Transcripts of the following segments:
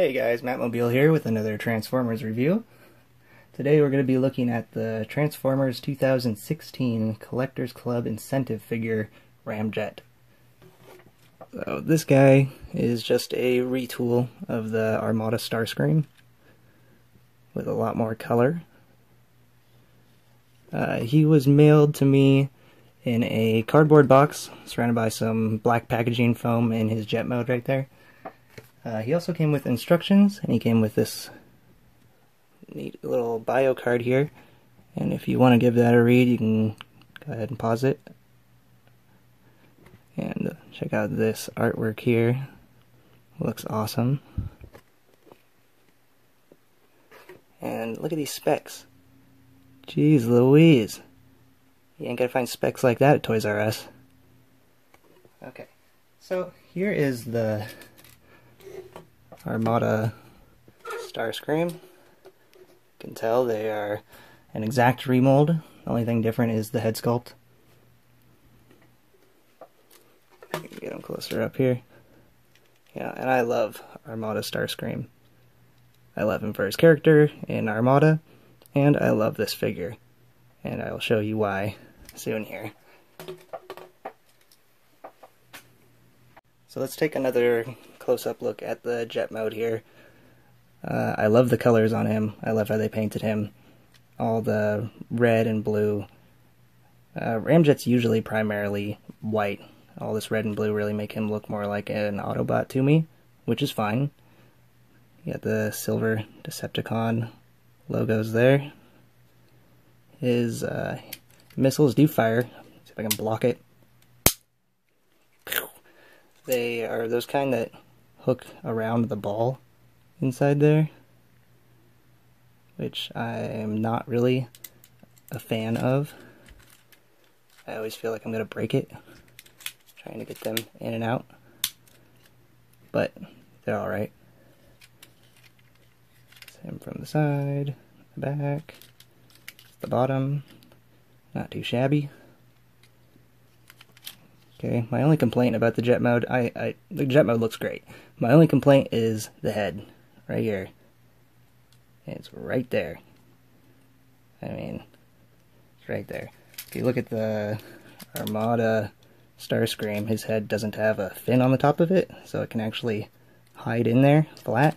Hey guys, Mattmobile here with another Transformers review. Today we're going to be looking at the Transformers 2016 Collectors Club Incentive Figure Ramjet. So this guy is just a retool of the Armada Starscream with a lot more color. He was mailed to me in a cardboard box surrounded by some black packaging foam in his jet mode right there. He also came with instructions, and he came with this neat little bio card here. And if you want to give that a read, you can go ahead and pause it. And check out this artwork here. Looks awesome. And look at these specs. Jeez Louise. You ain't gonna find specs like that at Toys R Us. Okay, so here is the Armada Starscream. You can tell they are an exact remold. The only thing different is the head sculpt. Get them closer up here. Yeah, and I love Armada Starscream. I love him for his character in Armada, and I love this figure. And I will show you why soon here. So let's take another close-up look at the jet mode here. I love the colors on him. I love how they painted him. All the red and blue. Ramjet's usually primarily white. All this red and blue really make him look more like an Autobot to me, which is fine. You got the silver Decepticon logos there. His missiles do fire. See if I can block it. They are those kind that hook around the ball inside there, which I am not really a fan of. I always feel like I'm going to break it, trying to get them in and out, but they're alright. Same from the side, the back, the bottom, not too shabby. Okay, my only complaint about the jet mode, the jet mode looks great. My only complaint is the head, right here. It's right there. I mean, it's right there. If you look at the Armada Starscream, his head doesn't have a fin on the top of it, so it can actually hide in there, flat.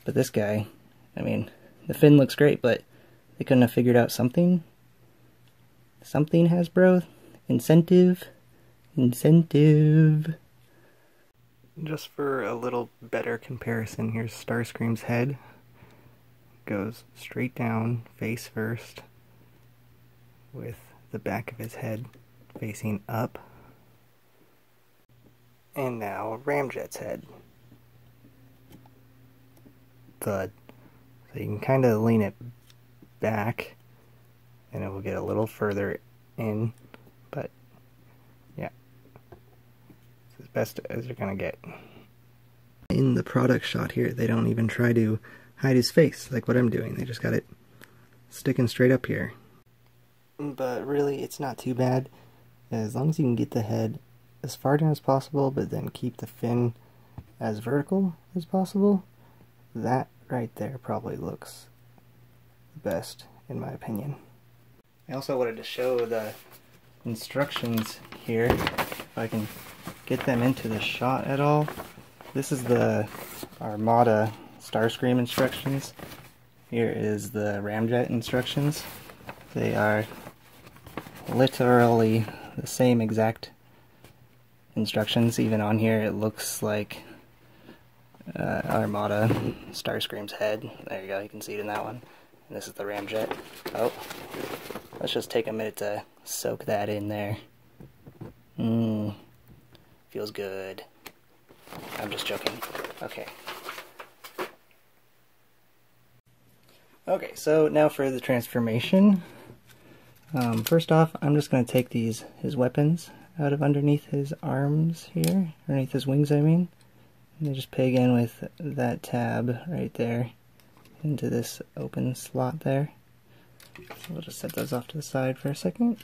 But this guy, I mean, the fin looks great, but they couldn't have figured out something? Something, Hasbro? Incentive? Just for a little better comparison, here's Starscream's head. Goes straight down, face first, with the back of his head facing up. And now Ramjet's head. Thud. So you can kind of lean it back, and it will get a little further in, but yeah. As best as you're gonna get. In the product shot here, they don't even try to hide his face like what I'm doing. They just got it sticking straight up here. But really, it's not too bad. As long as you can get the head as far down as possible, but then keep the fin as vertical as possible, that right there probably looks the best, in my opinion. I also wanted to show the instructions here, if I can get them into the shot at all. This is the Armada Starscream instructions. Here is the Ramjet instructions. They are literally the same exact instructions. Even on here it looks like Armada Starscream's head. There you go, you can see it in that one. And this is the Ramjet. Oh, let's just take a minute to soak that in there. Feels good. I'm just joking. Okay. Okay, so now for the transformation. First off, I'm just going to take his weapons out of underneath his arms here, underneath his wings I mean. And they just peg in with that tab right there into this open slot there. So we'll just set those off to the side for a second.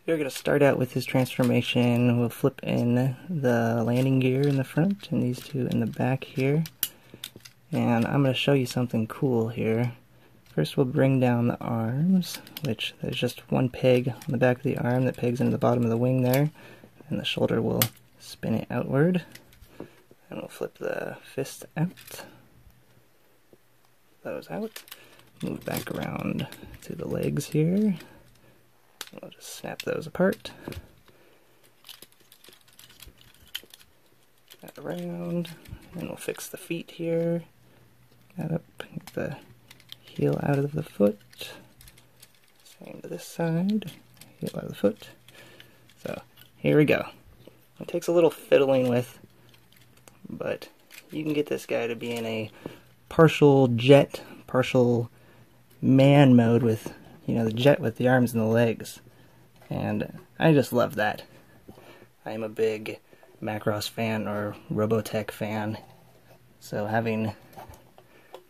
We're going to start out with his transformation. We'll flip in the landing gear in the front and these two in the back here. And I'm going to show you something cool here. First we'll bring down the arms, which there's just one peg on the back of the arm that pegs into the bottom of the wing there. And the shoulder will spin it outward. And we'll flip the fist out. Those out. Move back around to the legs here. We'll just snap those apart. That around. And we'll fix the feet here. That up. Get the heel out of the foot. Same to this side. Heel out of the foot. So, here we go. It takes a little fiddling with, but you can get this guy to be in a partial jet, partial man mode with, you know, the jet with the arms and the legs. And I just love that. I'm a big Macross fan or Robotech fan, so having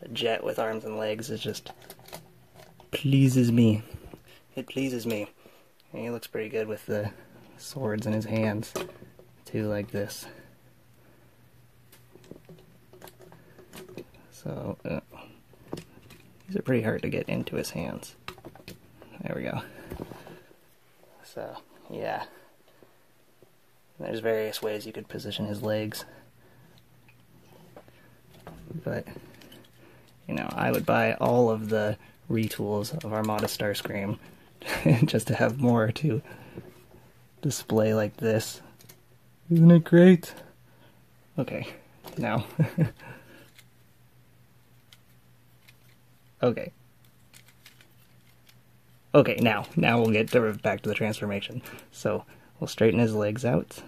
a jet with arms and legs is just pleases me. It pleases me. And he looks pretty good with the swords in his hands, too, like this. So, these are pretty hard to get into his hands. There we go. So, yeah. There's various ways you could position his legs. But, you know, I would buy all of the retools of Armada Starscream just to have more to display like this. Isn't it great? Okay, now. Okay. Okay, now we'll get back to the transformation. So, we'll straighten his legs out.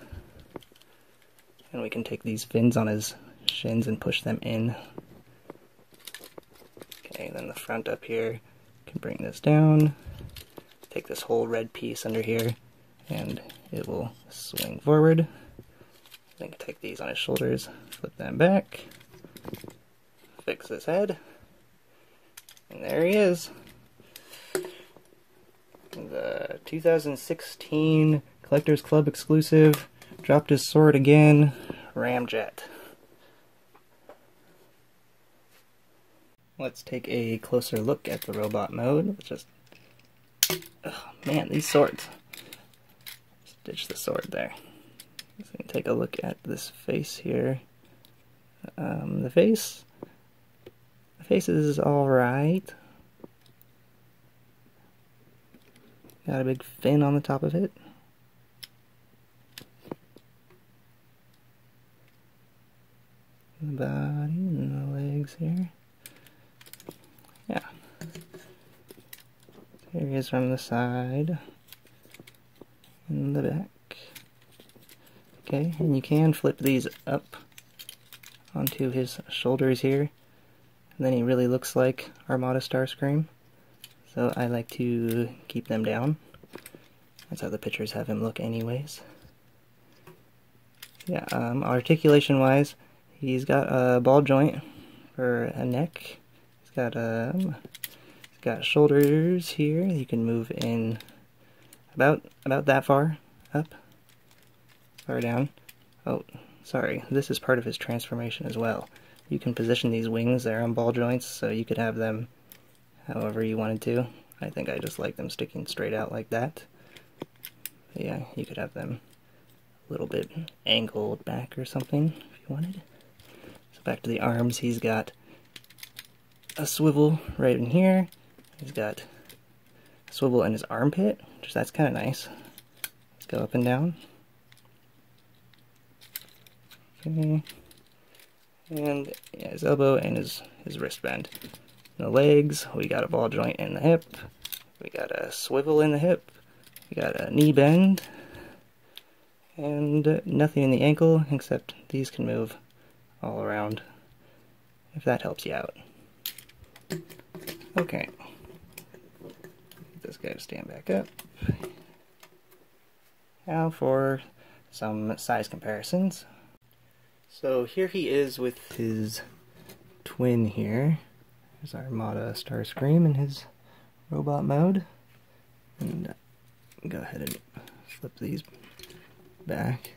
And we can take these fins on his shins and push them in. Okay, then the front up here, can bring this down. Take this whole red piece under here, and it will swing forward. Then take these on his shoulders, flip them back. Fix his head. And there he is. The 2016 Collectors Club exclusive, dropped his sword again, Ramjet. Let's take a closer look at the robot mode. Let's just... Oh man, these swords. Ditch the sword there. Let's take a look at this face here. The face is alright. Got a big fin on the top of it. The body and the legs here. Yeah. Here he is from the side. And the back. Okay, and you can flip these up onto his shoulders here. And then he really looks like Armada Starscream. So I like to keep them down. That's how the pictures have him look anyways. Yeah, articulation wise, he's got a ball joint for a neck. He's got shoulders here. You can move in about that far up, far down. Oh, sorry, this is part of his transformation as well. You can position these wings there on ball joints, so you could have them however you wanted to. I think I just like them sticking straight out like that. But yeah, you could have them a little bit angled back or something if you wanted. So back to the arms, he's got a swivel right in here. He's got a swivel in his armpit, which that's kind of nice. Let's go up and down. Okay. And yeah, his elbow and his wristband. In the legs, we got a ball joint in the hip. We got a swivel in the hip. We got a knee bend. And nothing in the ankle, except these can move all around, if that helps you out. Okay. Get this guy to stand back up. Now for some size comparisons. So here he is with his twin here. There's Armada Starscream in his robot mode. And go ahead and flip these back.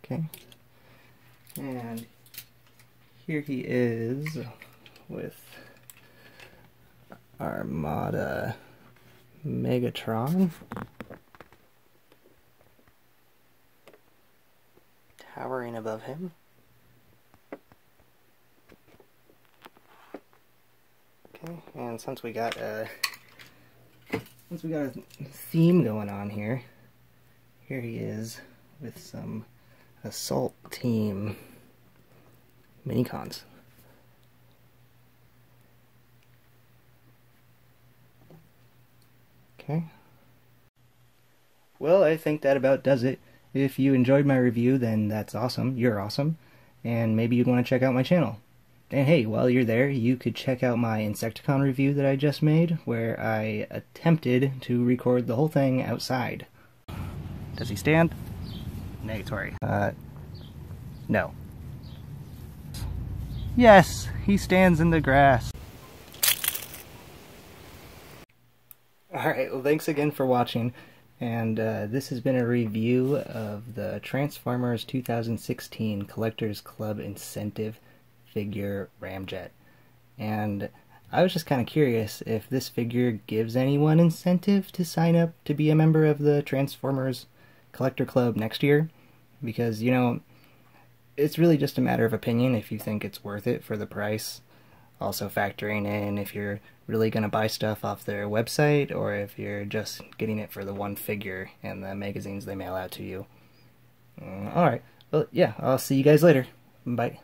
Okay. And here he is with Armada Megatron towering above him. Okay, and since we got a theme going on here, here he is with some Assault Team Minicons. Okay. Well, I think that about does it. If you enjoyed my review, then that's awesome. You're awesome. And maybe you'd want to check out my channel. And hey, while you're there, you could check out my Insecticon review that I just made, where I attempted to record the whole thing outside. Does he stand? Negatory. No. Yes, he stands in the grass. Alright, well thanks again for watching, and this has been a review of the Transformers 2016 Collectors Club Incentive Figure Ramjet. And I was just kind of curious if this figure gives anyone incentive to sign up to be a member of the Transformers Collector Club next year, because, you know, it's really just a matter of opinion if you think it's worth it for the price. Also factoring in if you're really going to buy stuff off their website or if you're just getting it for the one figure and the magazines they mail out to you. Alright, well yeah, I'll see you guys later. Bye.